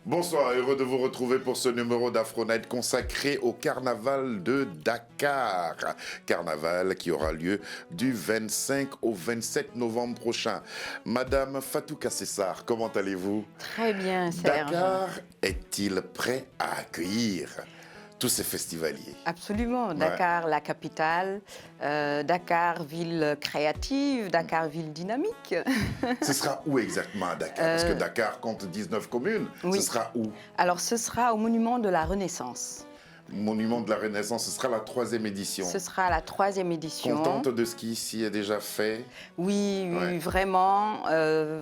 Bonsoir, heureux de vous retrouver pour ce numéro d'Afro Night consacré au carnaval de Dakar. Carnaval qui aura lieu du 25 au 27 novembre prochain. Madame Fatou Kassessar, comment allez-vous? Très bien, Serge. Dakar est-il prêt à accueillir tous ces festivaliers? Absolument. Ouais. Dakar, la capitale. Dakar, ville créative. Dakar, ville dynamique. Ce sera où exactement à Dakar? Parce que Dakar compte 19 communes. Oui. Ce sera où? Alors, ce sera au Monument de la Renaissance. Monument de la Renaissance, ce sera la 3e édition. Ce sera la 3e édition. Contente de ce qui ici est déjà fait? Oui, oui, Ouais. vraiment.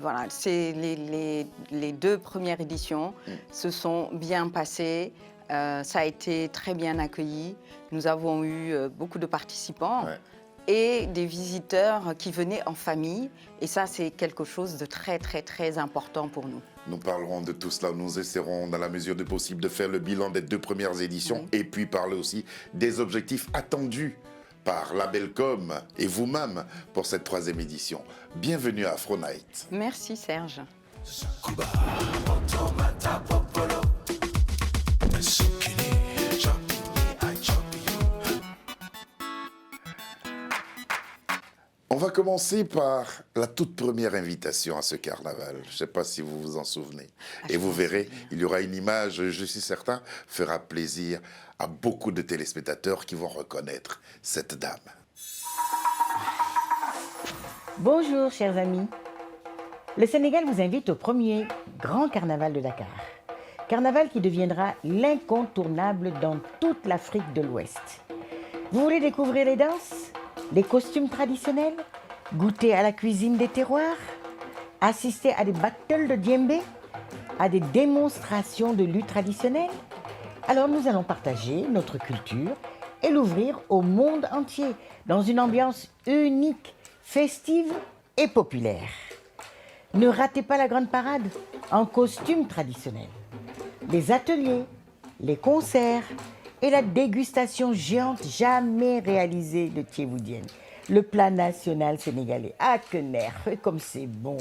Voilà, c'est les deux premières éditions se sont bien passées. Ça a été très bien accueilli. Nous avons eu beaucoup de participants. Ouais. Et des visiteurs qui venaient en famille. Et ça, c'est quelque chose de très, très, très important pour nous. Nous parlerons de tout cela. Nous essaierons, dans la mesure du possible, de faire le bilan des 2 premières éditions et puis parler aussi des objectifs attendus par la Belcom et vous-même pour cette 3e édition. Bienvenue à Afro Night. Merci, Serge. On va commencer par la toute première invitation à ce carnaval. Je ne sais pas si vous vous en souvenez. Et vous verrez, il y aura une image, je suis certain, fera plaisir à beaucoup de téléspectateurs qui vont reconnaître cette dame. Bonjour chers amis. Le Sénégal vous invite au premier grand carnaval de Dakar. Carnaval qui deviendra l'incontournable dans toute l'Afrique de l'Ouest. Vous voulez découvrir les danses, les costumes traditionnels, goûter à la cuisine des terroirs, assister à des battles de djembé, à des démonstrations de lutte traditionnelle? Alors nous allons partager notre culture et l'ouvrir au monde entier dans une ambiance unique, festive et populaire. Ne ratez pas la grande parade en costume traditionnel. Les ateliers, les concerts et la dégustation géante jamais réalisée de Thieboudienne, le plat national sénégalais. Ah que nerf, comme c'est bon!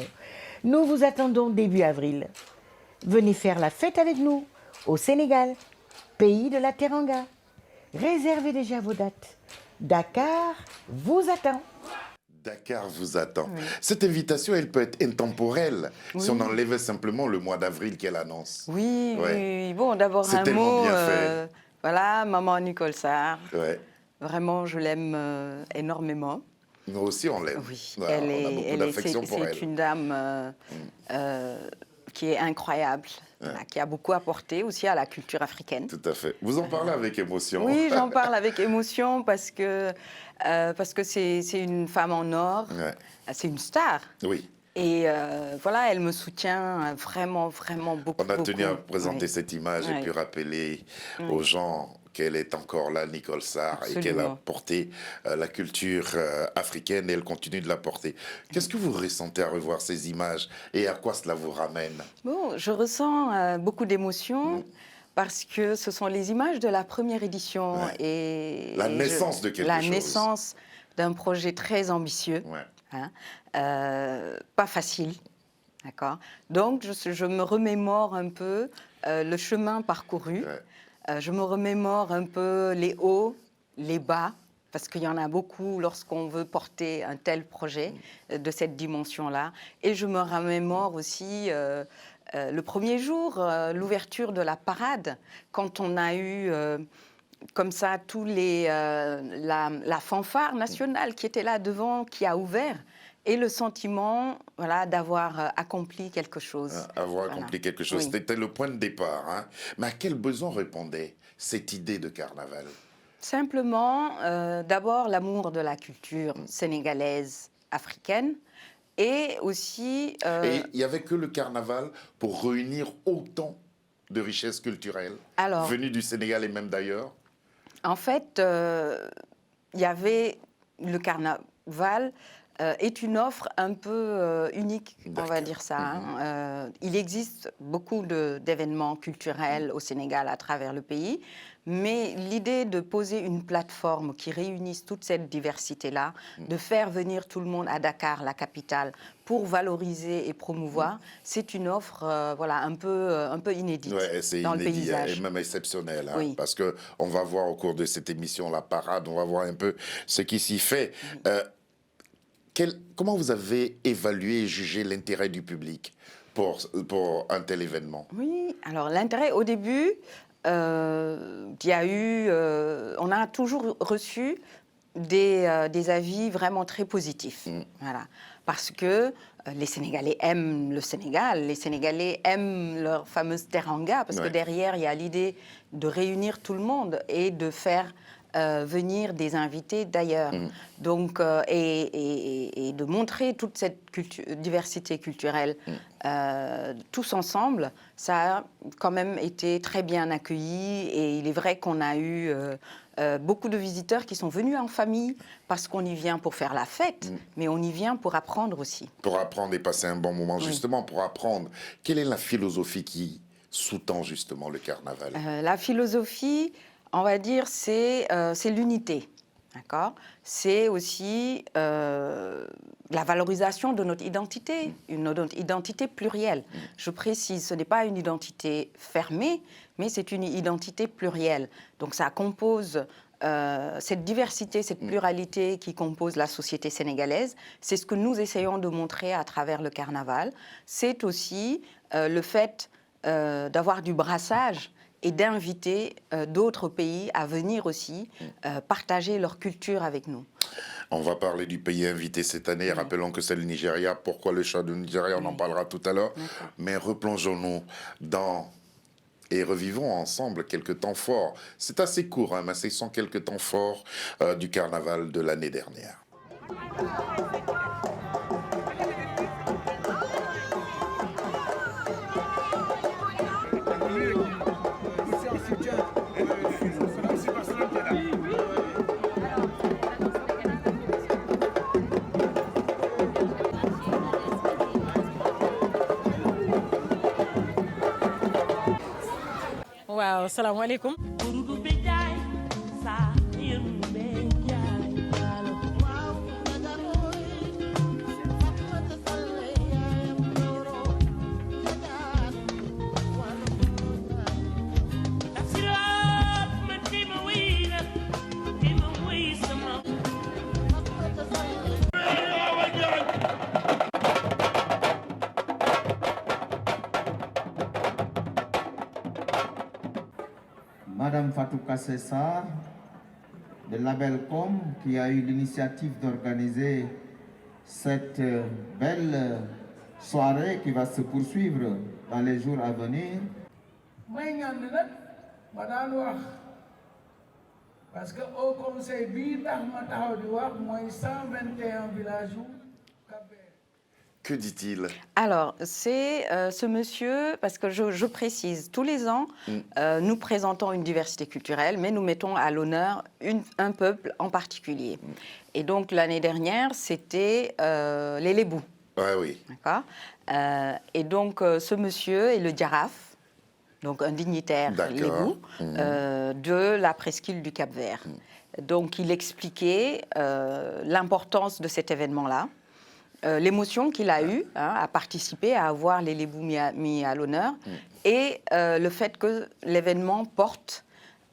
Nous vous attendons début avril. Venez faire la fête avec nous au Sénégal, pays de la Teranga. Réservez déjà vos dates. Dakar vous attend. Dakar vous attend. Oui. Cette invitation, elle peut être intemporelle si on Oui. enlevait simplement le mois d'avril qu'elle annonce. Oui, Ouais. oui. Bon, d'abord C'est un tellement mot. bien fait. Voilà, maman Nicole Sarr. Ouais. Vraiment, je l'aime énormément. Nous aussi, on l'aime. Oui, Voilà, on a beaucoup d'affection pour elle. c'est une dame qui est incroyable, voilà, qui a beaucoup apporté aussi à la culture africaine. Tout à fait. Vous en parlez avec émotion. Oui, j'en parle avec émotion parce que c'est une femme en or, Ouais. c'est une star. Oui. Et voilà, elle me soutient vraiment, vraiment beaucoup. On a tenu à beaucoup. présenter Oui. cette image et Ouais. puis rappeler aux gens qu'elle est encore là, Nicole Sarr, et qu'elle a Absolument. porté la culture africaine et elle continue de la porter. Qu'est-ce que vous ressentez à revoir ces images et à quoi cela vous ramène? Bon, je ressens beaucoup d'émotions parce que ce sont les images de la première édition Ouais. et La naissance de quelque la chose. naissance d'un projet très ambitieux, Ouais. hein, pas facile, d'accord. Donc je me remémore un peu le chemin parcouru. Ouais. Je me remémore un peu les hauts, les bas, parce qu'il y en a beaucoup lorsqu'on veut porter un tel projet de cette dimension-là. Et je me remémore aussi le premier jour, l'ouverture de la parade, quand on a eu comme ça tous la fanfare nationale qui était là devant, qui a ouvert. Et le sentiment, voilà, d'avoir accompli quelque chose. Avoir Voilà. accompli quelque chose. Oui. C'était le point de départ. Hein. Mais à quel besoin répondait cette idée de carnaval? Simplement, d'abord, l'amour de la culture sénégalaise, africaine, et aussi... Et il n'y avait que le carnaval pour réunir autant de richesses culturelles Alors, venues du Sénégal et même d'ailleurs. en fait, il y avait le carnaval est une offre un peu unique, on va D'accord. dire ça. Il existe beaucoup d'événements culturels au Sénégal à travers le pays, mais l'idée de poser une plateforme qui réunisse toute cette diversité-là, de faire venir tout le monde à Dakar, la capitale, pour valoriser et promouvoir, c'est une offre voilà, un peu inédite Ouais, c'est dans le inédit et paysage. même exceptionnel, hein, Oui. parce que on va voir au cours de cette émission La Parade, on va voir un peu ce qui s'y fait. Comment vous avez évalué et jugé l'intérêt du public pour un tel événement? Oui, alors l'intérêt au début, il y a eu, on a toujours reçu des avis vraiment très positifs. Voilà. Parce que les Sénégalais aiment le Sénégal, les Sénégalais aiment leur fameuse teranga, parce que Ouais. derrière, il y a l'idée de réunir tout le monde et de faire venir des invités d'ailleurs. Donc, et de montrer toute cette diversité culturelle tous ensemble, ça a quand même été très bien accueilli. Et il est vrai qu'on a eu beaucoup de visiteurs qui sont venus en famille parce qu'on y vient pour faire la fête, mais on y vient pour apprendre aussi. Pour apprendre et passer un bon moment, Oui. justement, pour apprendre. Quelle est la philosophie qui sous-tend justement le carnaval? La philosophie, on va dire, c'est l'unité. D'accord. C'est aussi la valorisation de notre identité, notre identité plurielle. Je précise, ce n'est pas une identité fermée, mais c'est une identité plurielle. Donc ça compose cette diversité, cette pluralité qui compose la société sénégalaise. C'est ce que nous essayons de montrer à travers le carnaval. C'est aussi le fait d'avoir du brassage et d'inviter d'autres pays à venir aussi partager leur culture avec nous. On va parler du pays invité cette année. Rappelons que c'est le Nigeria. Pourquoi le choix du Nigeria? On en parlera tout à l'heure. Mais replongeons-nous dans... et revivons ensemble quelques temps forts. C'est assez court, hein, mais ce sont quelques temps forts du carnaval de l'année dernière. waaw salaamaaleykum. Madame Fatou Kassessar, de Labelcom, qui a eu l'initiative d'organiser cette belle soirée qui va se poursuivre dans les jours à venir. Parce que au conseil bii tax ma taxaw di wax mooy 121 villages yu Cap-Vert. Que dit-il? Alors, c'est ce monsieur, parce que je précise, tous les ans, nous présentons une diversité culturelle, mais nous mettons à l'honneur un peuple en particulier. Et donc, l'année dernière, c'était les Lébous. Ouais, oui. D'accord. Et donc, ce monsieur est le Djaraf, donc un dignitaire lébou, de la presqu'île du Cap-Vert. Donc, il expliquait l'importance de cet événement-là, l'émotion qu'il a eue à participer, à avoir les Lébous mis à l'honneur, et le fait que l'événement porte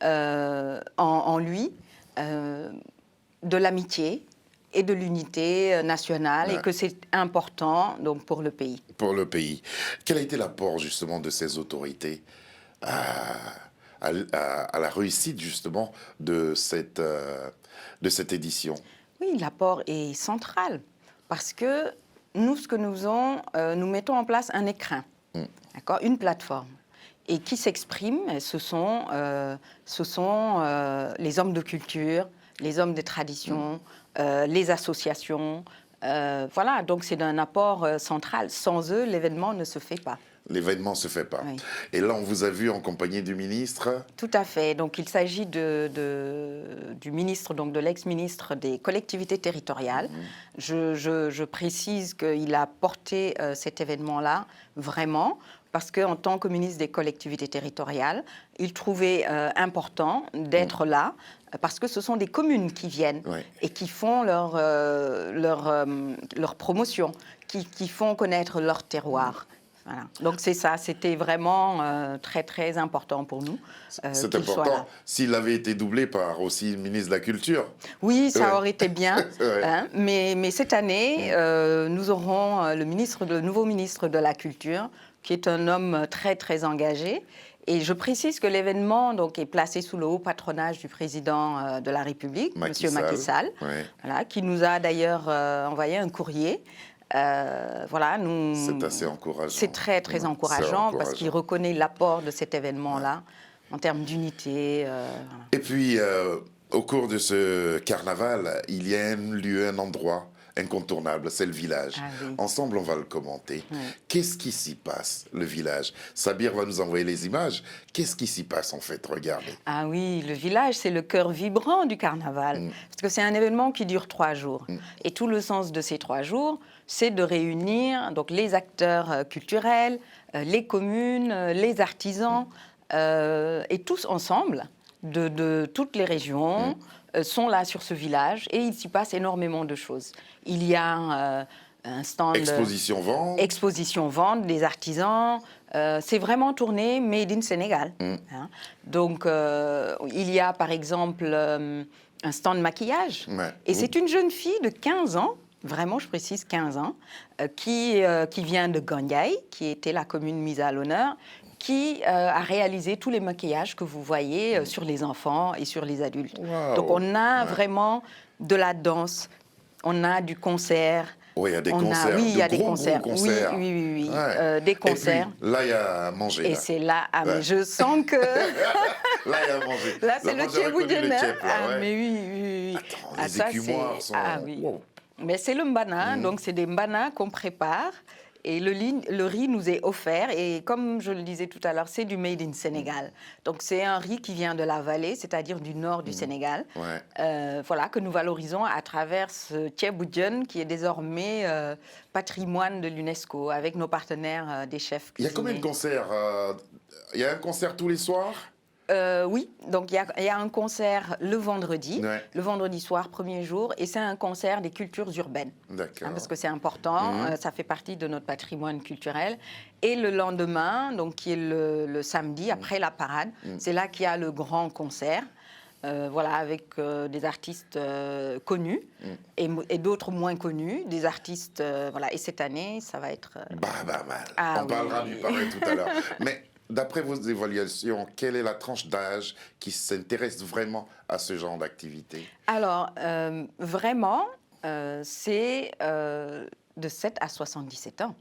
en lui de l'amitié et de l'unité nationale, et que c'est important donc, pour le pays. Pour le pays. Quel a été l'apport justement de ces autorités à la réussite justement de cette édition? Oui, l'apport est central, parce que nous, ce que nous faisons, nous mettons en place un écrin, d'accord, une plateforme. Et qui s'exprime, ce sont les hommes de culture, les hommes des traditions, les associations. Voilà, donc c'est un apport central. Sans eux, l'événement ne se fait pas. l'événement ne se fait pas. Oui. Et là, on vous a vu en compagnie du ministre. Tout à fait. Donc, il s'agit du ministre, donc de l'ex-ministre des collectivités territoriales. Je précise qu'il a porté cet événement-là vraiment parce qu'en tant que ministre des collectivités territoriales, il trouvait important d'être là parce que ce sont des communes qui viennent et qui font leur promotion, qui font connaître leur terroir. Voilà. Donc c'est ça, c'était vraiment très très important pour nous. C'est important. S'il avait été doublé par aussi le ministre de la Culture. Oui, ça aurait été bien. Hein, mais cette année, nous aurons le nouveau ministre de la Culture, qui est un homme très très engagé. Et je précise que l'événement donc est placé sous le haut patronage du président de la République, M. Macky Sall, voilà, qui nous a d'ailleurs envoyé un courrier. Voilà, c'est assez encourageant. C'est très, très encourageant parce qu'il reconnaît l'apport de cet événement-là en termes d'unité. Voilà. Et puis, au cours de ce carnaval, il y a un lieu, un endroit incontournable, c'est le village. Ah, oui. Ensemble, on va le commenter. Oui. Qu'est-ce qui s'y passe, le village? Sabir va nous envoyer les images. Qu'est-ce qui s'y passe, en fait? Regardez. Ah oui, le village, c'est le cœur vibrant du carnaval. Parce que c'est un événement qui dure 3 jours. Et tout le sens de ces 3 jours, c'est de réunir donc, les acteurs culturels, les communes, les artisans, et tous ensemble, de toutes les régions, sont là sur ce village. Et il s'y passe énormément de choses. Il y a un stand... Exposition-vente des artisans. C'est vraiment tourné Made in Sénégal. Hein. Donc, il y a par exemple un stand maquillage. Et c'est une jeune fille de 15 ans, vraiment je précise 15 ans, qui vient de Gandiaye, qui était la commune mise à l'honneur, qui a réalisé tous les maquillages que vous voyez sur les enfants et sur les adultes. Wow. Donc on a vraiment de la danse, on a du concert. Oui, il y a des concerts. Oui, il y a des concerts. Concerts. Oui. Des concerts. Et puis, là, il y a à manger. Et c'est là, mais je sens que... là, il y a à manger. Là, c'est le tchéboudienne. Mais oui. Attends, les écumoires sont... Ah oui. Wow. Mais c'est le mbana, donc c'est des mbanas qu'on prépare. Et le riz nous est offert. Et comme je le disais tout à l'heure, c'est du Made in Sénégal. Donc c'est un riz qui vient de la vallée, c'est-à-dire du nord du Sénégal. Voilà, que nous valorisons à travers ce tchéboudienne qui est désormais patrimoine de l'UNESCO avec nos partenaires des chefs cuisiniers. Il y a combien de concerts? Il y a un concert tous les soirs? Oui, donc il y a un concert le vendredi soir, premier jour, et c'est un concert des cultures urbaines. D'accord. Parce que c'est important, ça fait partie de notre patrimoine culturel. Et le lendemain, donc qui est le samedi, après la parade, c'est là qu'il y a le grand concert. Voilà, avec des artistes connus et d'autres moins connus, des artistes, voilà. Et cette année, ça va être... On parlera du pareil tout à l'heure. Mais d'après vos évaluations, quelle est la tranche d'âge qui s'intéresse vraiment à ce genre d'activité? Alors, vraiment, c'est de 7 à 77 ans.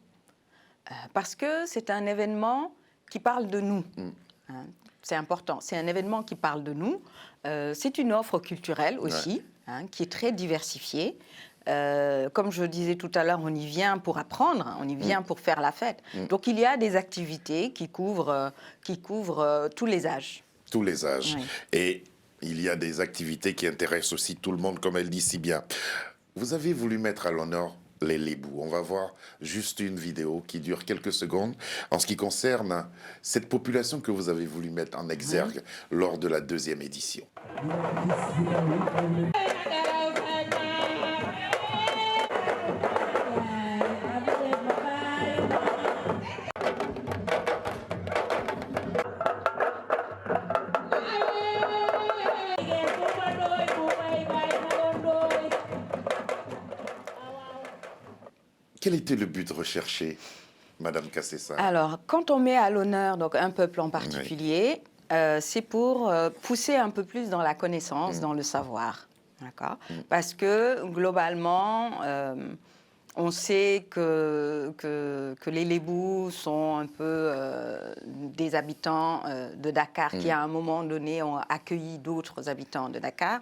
Parce que c'est un événement qui parle de nous. Hein, c'est important. C'est un événement qui parle de nous. C'est une offre culturelle aussi, qui est très diversifiée. Comme je disais tout à l'heure, on y vient pour apprendre, on y vient pour faire la fête. Donc il y a des activités qui couvrent tous les âges. Tous les âges. Oui. Et il y a des activités qui intéressent aussi tout le monde, comme elle dit si bien. Vous avez voulu mettre à l'honneur les Lébous. On va voir juste une vidéo qui dure quelques secondes en ce qui concerne cette population que vous avez voulu mettre en exergue lors de la 2e édition. Quel était le but recherché, Madame Kassessa? Alors, quand on met à l'honneur donc un peuple en particulier, c'est pour pousser un peu plus dans la connaissance, dans le savoir. D'accord? Parce que, globalement, on sait que les Lébous sont un peu des habitants de Dakar qui, à un moment donné, ont accueilli d'autres habitants de Dakar.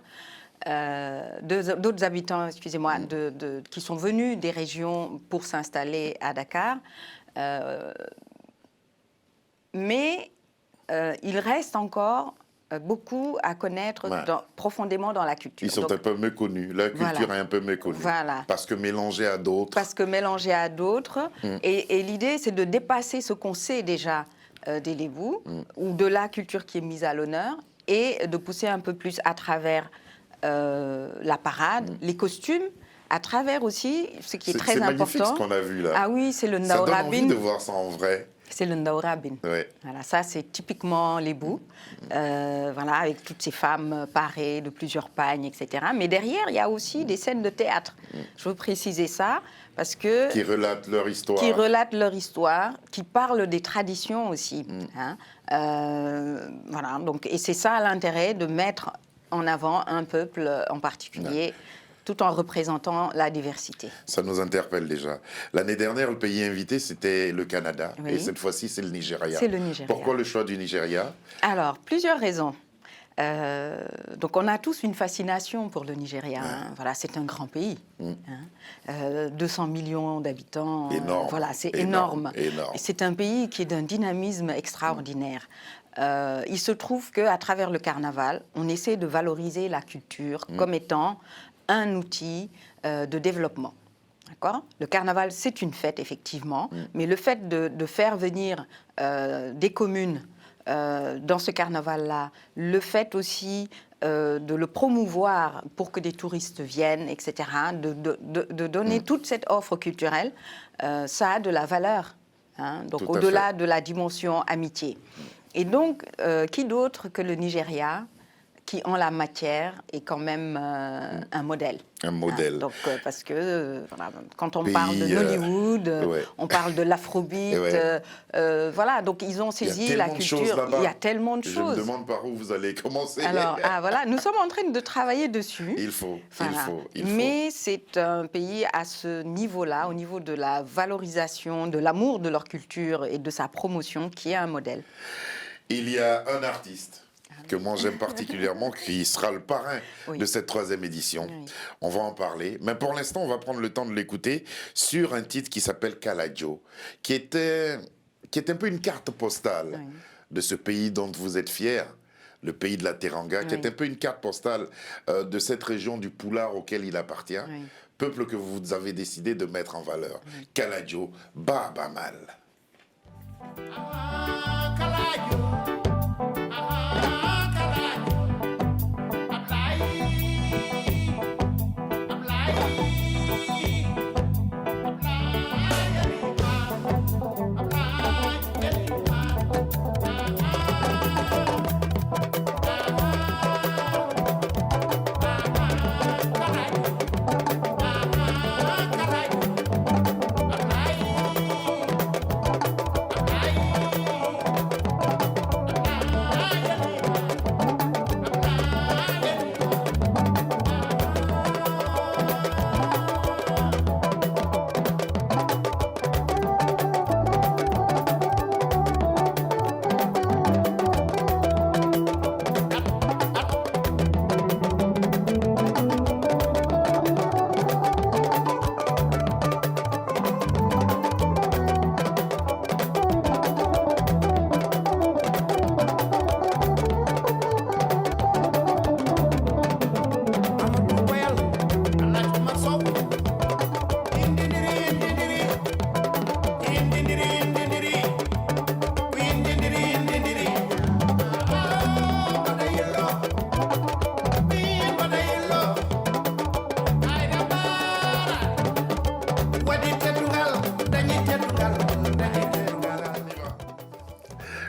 D'autres habitants, excusez-moi, qui sont venus des régions pour s'installer à Dakar. mais il reste encore beaucoup à connaître Ouais. profondément dans la culture. Ils sont Donc, un peu méconnus. La culture voilà. est un peu méconnue. Voilà. Parce que mélangée à d'autres. Parce que mélangé à d'autres. Et l'idée, c'est de dépasser ce qu'on sait déjà des Lébous ou de la culture qui est mise à l'honneur et de pousser un peu plus à travers la parade, les costumes, à travers aussi ce qui est très C'est magnifique important. ce qu'on a vu là. Ah oui, c'est le Ça donne envie Ndaorabin. de voir ça en vrai. C'est le Ndaorabin. Ouais. Voilà, ça c'est typiquement Lébou, voilà, avec toutes ces femmes parées de plusieurs pagnes, etc. Mais derrière, il y a aussi des scènes de théâtre. Je veux préciser ça parce que Qui relatent leur histoire. qui relatent leur histoire, qui parlent des traditions aussi. Hein. Voilà, donc, et c'est ça l'intérêt de mettre en avant un peuple en particulier, tout en représentant la diversité. Ça nous interpelle déjà. L'année dernière, le pays invité, c'était le Canada. Oui. Et cette fois-ci, c'est le Nigeria. C'est le Nigeria. Pourquoi le choix du Nigeria? Alors, plusieurs raisons. Donc, on a tous une fascination pour le Nigeria. Hein. Voilà, c'est un grand pays. Hein. 200 millions d'habitants. Énorme. Voilà, c'est Énorme. énorme. Énorme. Et c'est un pays qui est d'un dynamisme extraordinaire. Il se trouve qu'à travers le carnaval, on essaie de valoriser la culture comme étant un outil de développement. D'accord ? Le carnaval, c'est une fête, effectivement, mais le fait de faire venir des communes dans ce carnaval-là, le fait aussi de le promouvoir pour que des touristes viennent, etc., de donner toute cette offre culturelle, ça a de la valeur, hein, donc Tout à au-delà fait. de la dimension amitié. Et donc, qui d'autre que le Nigeria qui, en la matière, est quand même un modèle. Un modèle. Hein, donc, parce que voilà, quand on Pays, parle de Nollywood, ouais. on parle de l'afrobeat, Ouais. voilà, donc ils ont Il y a saisi la tellement de choses culture. là-bas. Il y a tellement de Je choses. me demande par où vous allez commencer. Alors, voilà, nous sommes en train de travailler dessus. Il faut, Voilà. il faut. Mais c'est un pays à ce niveau-là, au niveau de la valorisation, de l'amour de leur culture et de sa promotion, qui est un modèle. Il y a un artiste que moi j'aime particulièrement, qui sera le parrain Oui. de cette 3e édition. Oui. On va en parler. Mais pour l'instant, on va prendre le temps de l'écouter sur un titre qui s'appelle Kalajo, qui est un peu une carte postale Oui. de ce pays dont vous êtes fiers, le pays de la Teranga, qui Oui. est un peu une carte postale de cette région du Poulard auquel il appartient, Oui. peuple que vous avez décidé de mettre en valeur. Kalajo, Baba Mal.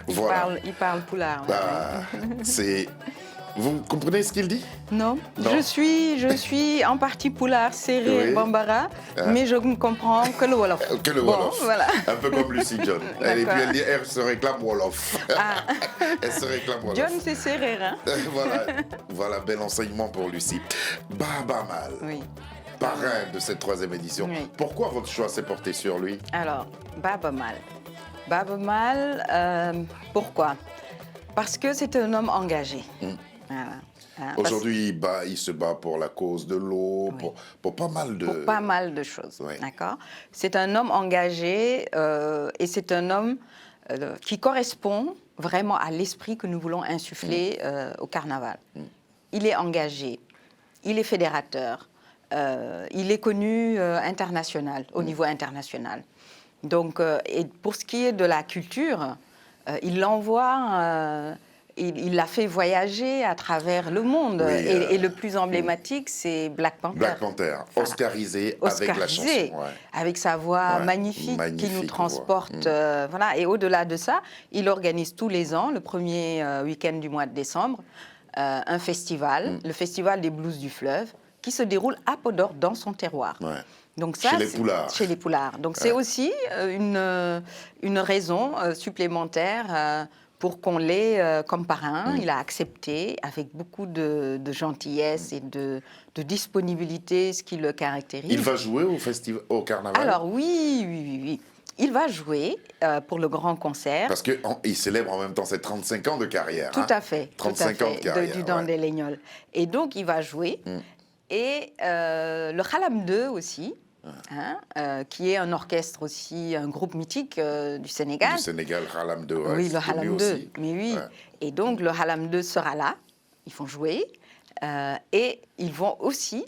Voilà. Il parle poulard. Ouais. Ah, c'est... Vous comprenez ce qu'il dit? Non, Non. Je suis en partie poulard, serré, Oui. bambara, Ah. mais je ne comprends que le Wolof. Que le Bon, Wolof. voilà. Un peu comme Lucie John. Et puis D'accord. elle dit, elle se réclame Wolof. Ah. Elle se réclame Wolof. John, c'est serré, hein? Voilà, bel enseignement pour Lucie. Baba Mal, Oui. parrain de cette 3e édition. Oui. Pourquoi votre choix s'est porté sur lui? Alors, Baba Mal. Baba Mal, pourquoi? Parce que c'est un homme engagé. Voilà. Hein, parce- Aujourd'hui, il se bat pour la cause de l'eau, Oui. pour pas mal de... pour pas mal de choses. Oui. D'accord. C'est un homme engagé et c'est un homme qui correspond vraiment à l'esprit que nous voulons insuffler au carnaval. Il est engagé, il est fédérateur, il est connu au niveau international. Donc, et pour ce qui est de la culture, il l'envoie, il l'a fait voyager à travers le monde. Oui, et le plus emblématique, c'est Black Panther. Black Panther, Voilà. Oscarisé avec la chanson. Ouais. Avec sa voix Ouais, magnifique qui nous magnifique transporte. Voilà. Et au-delà de ça, il organise tous les ans, le premier week-end du mois de décembre, un festival, le Festival des Blues du Fleuve, qui se déroule à Podor, dans son terroir. Ouais. Donc ça, Chez les Poulards. Chez les Poulards. Donc c'est aussi une raison supplémentaire pour qu'on l'ait comme parrain. Il a accepté avec beaucoup de gentillesse et de disponibilité, ce qui le caractérise. Il va jouer au carnaval? Alors oui. Il va jouer pour le grand concert. Parce qu'il célèbre en même temps ses 35 ans de carrière. Tout à fait. 35 ans de carrière. Du Dandé Légnol. Et donc il va jouer. Et le Halam 2 aussi. Qui est un orchestre aussi, un groupe mythique du Sénégal. Du Sénégal, Halam 2. Ouais, oui, le Halam 2. Aussi. Mais oui. Ouais. Et donc, le Halam 2 sera là. Ils vont jouer. Et ils vont aussi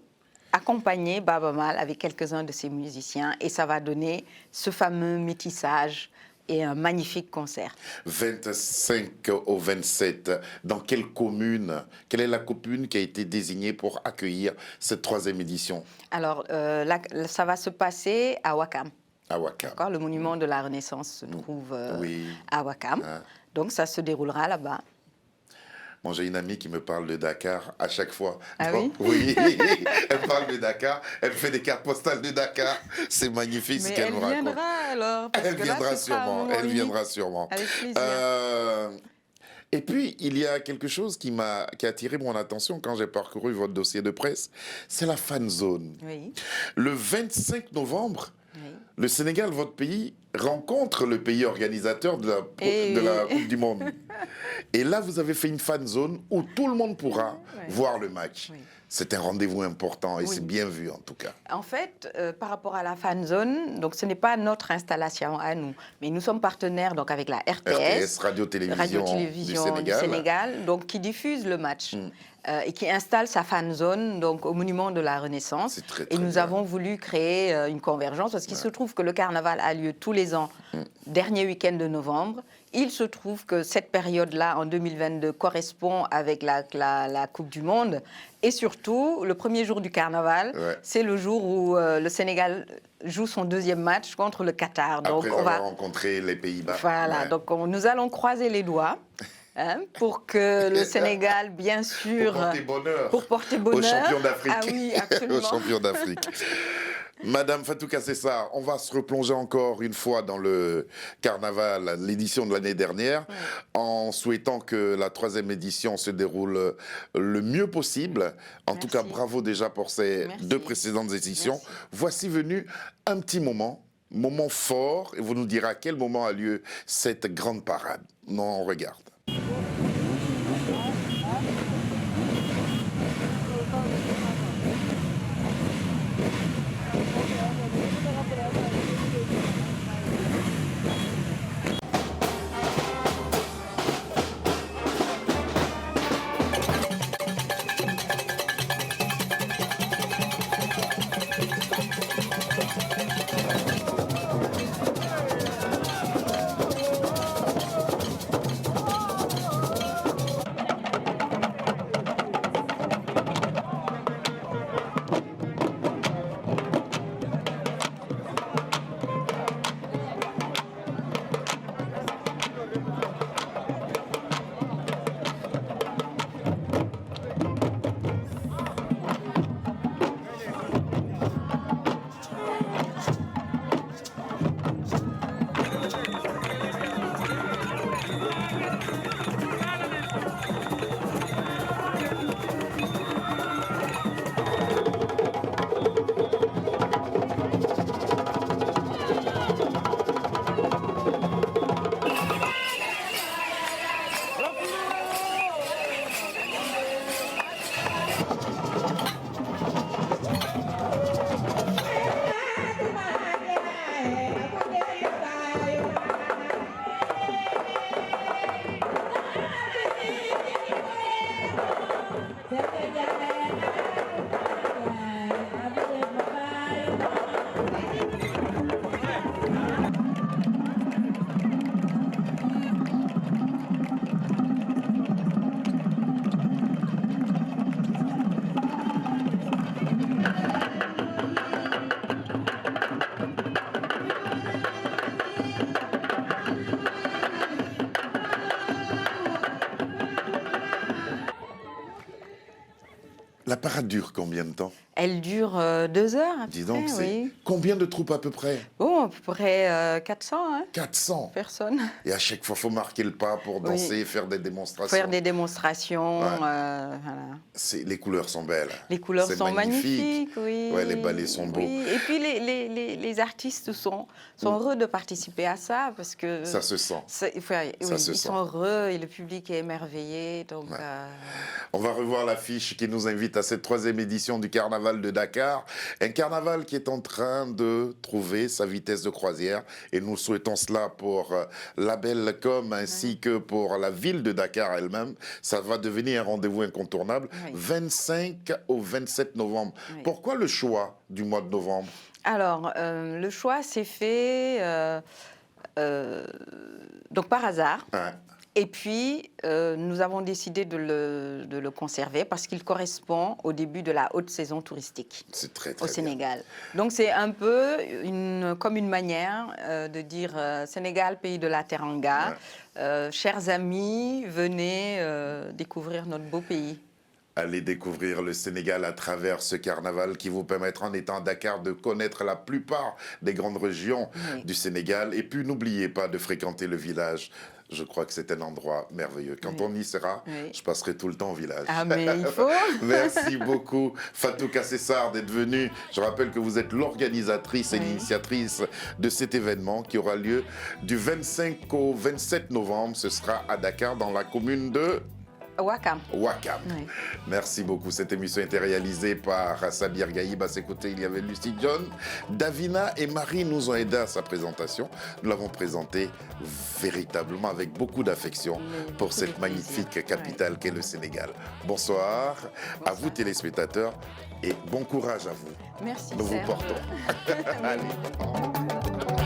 accompagner Baaba Maal avec quelques-uns de ses musiciens. Et ça va donner ce fameux métissage et un magnifique concert. 25 au 27, dans quelle commune? Quelle est la commune qui a été désignée pour accueillir cette 3e édition? Alors, ça va se passer à Ouakam. À Ouakam. Le monument de la Renaissance se trouve à Ouakam. Donc, ça se déroulera là-bas. Bon, j'ai une amie qui me parle de Dakar à chaque fois. Ah donc, oui? Oui, elle parle de Dakar, elle fait des cartes postales de Dakar. C'est magnifique ce qu'elle me raconte. Elle viendra alors. Elle viendra sûrement, elle viendra sûrement. Avec plaisir. Et puis, il y a quelque chose qui a attiré mon attention quand j'ai parcouru votre dossier de presse, c'est la fan zone. Oui. Le 25 novembre, le Sénégal, votre pays, rencontre le pays organisateur de la Coupe du Monde. Et là, vous avez fait une fan zone où tout le monde pourra voir le match. Oui. C'est un rendez-vous important et c'est bien vu en tout cas. En fait, par rapport à la fan zone, donc ce n'est pas notre installation à nous, mais nous sommes partenaires donc avec la RTS, Radio-Télévision du Sénégal, donc qui diffuse le match. Et qui installe sa fan zone donc au monument de la Renaissance. C'est très, et nous avons voulu créer une convergence parce qu'il se trouve que le carnaval a lieu tous les ans, dernier week-end de novembre. Il se trouve que cette période-là, en 2022, correspond avec la Coupe du Monde. Et surtout, le premier jour du carnaval, c'est le jour où le Sénégal joue son 2e match contre le Qatar. Donc, après avoir rencontré les Pays-Bas. Voilà, donc nous allons croiser les doigts. Pour que le Sénégal, bien sûr... Pour porter bonheur. Aux champions d'Afrique. Ah oui, absolument. Aux champions d'Afrique. Madame Fatou Kassessa, on va se replonger encore une fois dans le carnaval, l'édition de l'année dernière, en souhaitant que la 3e édition se déroule le mieux possible. En tout cas, bravo déjà pour ces 2 précédentes éditions. Voici venu un petit moment fort, et vous nous direz à quel moment a lieu cette grande parade. Non, on regarde. La parade dure combien de temps? Elle dure 2 heures. Dis donc, c'est oui. combien de troupes à peu près? Bon, à peu près 400 hein, 400. personnes. Et à chaque fois, il faut marquer le pas pour danser, faire des démonstrations. Faire des démonstrations. Ouais. Voilà. Les couleurs sont belles. Les couleurs C'est sont magnifique. magnifiques, oui. Ouais, les ballets sont beaux. Oui. Et puis les artistes sont heureux de participer à ça parce que Ça se sent. ils sont heureux et le public est émerveillé. Donc, On va revoir l'affiche qui nous invite à cette 3e édition du Carnaval de Dakar. Un carnaval qui est en train de trouver sa vitesse de croisière. Et nous souhaitons cela pour la Bellecom ainsi que pour la ville de Dakar elle-même. Ça va devenir un rendez-vous incontournable. Oui. 25 au 27 novembre. Oui. Pourquoi le choix du mois de novembre? Alors, le choix s'est fait donc par hasard. Ouais. Et puis, nous avons décidé de le conserver parce qu'il correspond au début de la haute saison touristique C'est très, très au bien. Sénégal. Donc, c'est un peu comme une manière de dire Sénégal, pays de la Teranga. Chers amis, venez découvrir notre beau pays. Allez découvrir le Sénégal à travers ce carnaval qui vous permettra, en étant à Dakar, de connaître la plupart des grandes régions du Sénégal. Et puis, n'oubliez pas de fréquenter le village. Je crois que c'est un endroit merveilleux. Quand on y sera, je passerai tout le temps au village. Ah, mais il faut. Merci beaucoup, Fatou Kassessar, d'être venue. Je rappelle que vous êtes l'organisatrice et l'initiatrice de cet événement qui aura lieu du 25 au 27 novembre. Ce sera à Dakar, dans la commune de... Ouakam. Ouakam. Oui. Merci beaucoup. Cette émission a été réalisée par Sabir Gaïb. À ses côtés, il y avait Lucie John. Davina et Marie nous ont aidés à sa présentation. Nous l'avons présentée véritablement avec beaucoup d'affection pour cette magnifique capitale qu'est le Sénégal. Bonsoir à vous téléspectateurs et bon courage à vous. Merci. Nous vous Serge. portons. Allez.